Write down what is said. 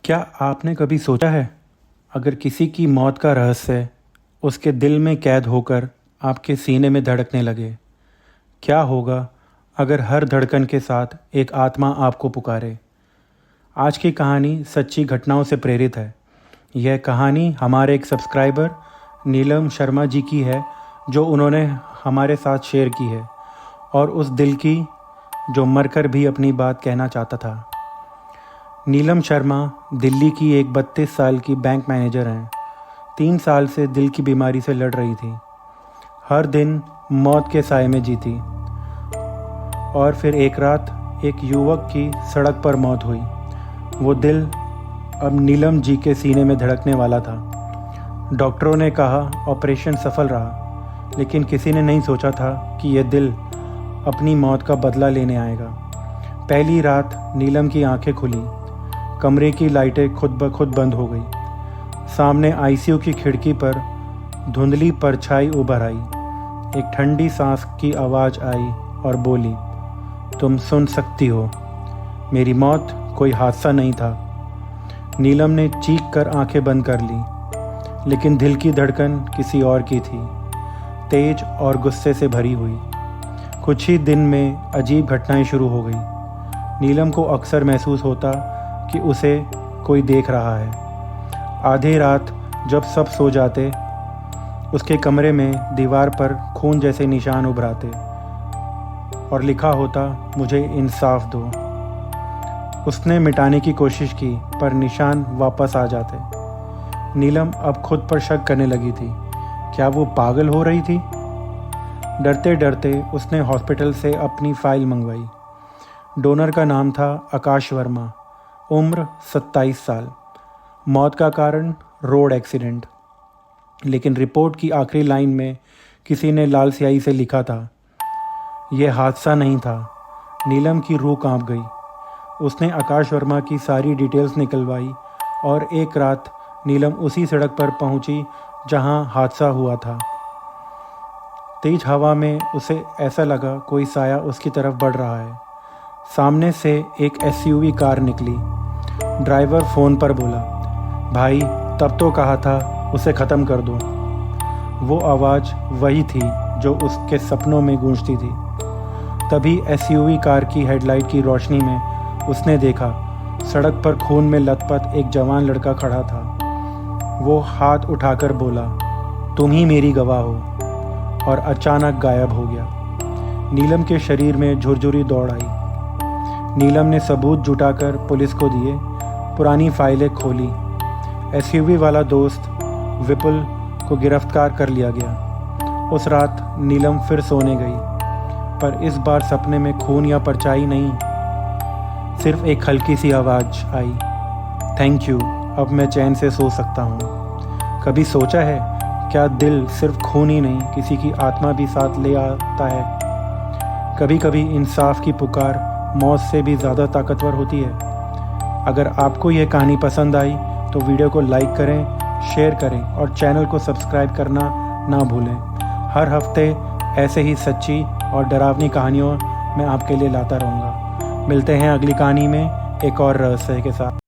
क्या आपने कभी सोचा है, अगर किसी की मौत का रहस्य उसके दिल में कैद होकर आपके सीने में धड़कने लगे, क्या होगा अगर हर धड़कन के साथ एक आत्मा आपको पुकारे। आज की कहानी सच्ची घटनाओं से प्रेरित है। यह कहानी हमारे एक सब्सक्राइबर नीलम शर्मा जी की है, जो उन्होंने हमारे साथ शेयर की है, और उस दिल की जो मरकर भी अपनी बात कहना चाहता था। नीलम शर्मा दिल्ली की एक 32 साल की बैंक मैनेजर हैं। 3 साल से दिल की बीमारी से लड़ रही थी। हर दिन मौत के साए में जीती। और फिर एक रात एक युवक की सड़क पर मौत हुई। वो दिल अब नीलम जी के सीने में धड़कने वाला था। डॉक्टरों ने कहा ऑपरेशन सफल रहा, लेकिन किसी ने नहीं सोचा था कि यह दिल अपनी मौत का बदला लेने आएगा। पहली रात नीलम की आंखें खुली। कमरे की लाइटें खुद ब खुद बंद हो गई। सामने आईसीयू की खिड़की पर धुंधली परछाई उभर आई। एक ठंडी सांस की आवाज़ आई और बोली, तुम सुन सकती हो, मेरी मौत कोई हादसा नहीं था। नीलम ने चीख कर आंखें बंद कर ली, लेकिन दिल की धड़कन किसी और की थी, तेज और गुस्से से भरी हुई। कुछ ही दिन में अजीब घटनाएं शुरू हो गई। नीलम को अक्सर महसूस होता कि उसे कोई देख रहा है। आधी रात जब सब सो जाते, उसके कमरे में दीवार पर खून जैसे निशान उभराते और लिखा होता, मुझे इंसाफ दो। उसने मिटाने की कोशिश की, पर निशान वापस आ जाते। नीलम अब खुद पर शक करने लगी थी। क्या वो पागल हो रही थी? डरते डरते उसने हॉस्पिटल से अपनी फाइल मंगवाई। डोनर का नाम था आकाश वर्मा, उम्र 27 साल। मौत का कारण रोड एक्सीडेंट। लेकिन रिपोर्ट की आखिरी लाइन में किसी ने लाल स्याही से लिखा था, यह हादसा नहीं था। नीलम की रूह कांप गई। उसने आकाश वर्मा की सारी डिटेल्स निकलवाई और एक रात नीलम उसी सड़क पर पहुंची जहां हादसा हुआ था। तेज हवा में उसे ऐसा लगा कोई साया उसकी तरफ बढ़ रहा है। सामने से एक एसयूवी कार निकली। ड्राइवर फ़ोन पर बोला, भाई तब तो कहा था उसे ख़त्म कर दो। वो आवाज़ वही थी जो उसके सपनों में गूंजती थी। तभी एसयूवी कार की हेडलाइट की रोशनी में उसने देखा, सड़क पर खून में लथपथ एक जवान लड़का खड़ा था। वो हाथ उठाकर बोला, तुम ही मेरी गवाह हो, और अचानक गायब हो गया। नीलम के शरीर में झुरझुरी दौड़ आई। नीलम ने सबूत जुटाकर पुलिस को दिए, पुरानी फाइलें खोली। एसयूवी वाला दोस्त विपुल को गिरफ्तार कर लिया गया। उस रात नीलम फिर सोने गई, पर इस बार सपने में खून या परछाई नहीं, सिर्फ एक हल्की सी आवाज़ आई, थैंक यू, अब मैं चैन से सो सकता हूँ। कभी सोचा है, क्या दिल सिर्फ खून ही नहीं, किसी की आत्मा भी साथ ले आता है? कभी कभी इंसाफ की पुकार मौत से भी ज़्यादा ताकतवर होती है। अगर आपको यह कहानी पसंद आई तो वीडियो को लाइक करें, शेयर करें और चैनल को सब्सक्राइब करना ना भूलें। हर हफ्ते ऐसे ही सच्ची और डरावनी कहानियों मैं आपके लिए लाता रहूँगा। मिलते हैं अगली कहानी में एक और रहस्य के साथ।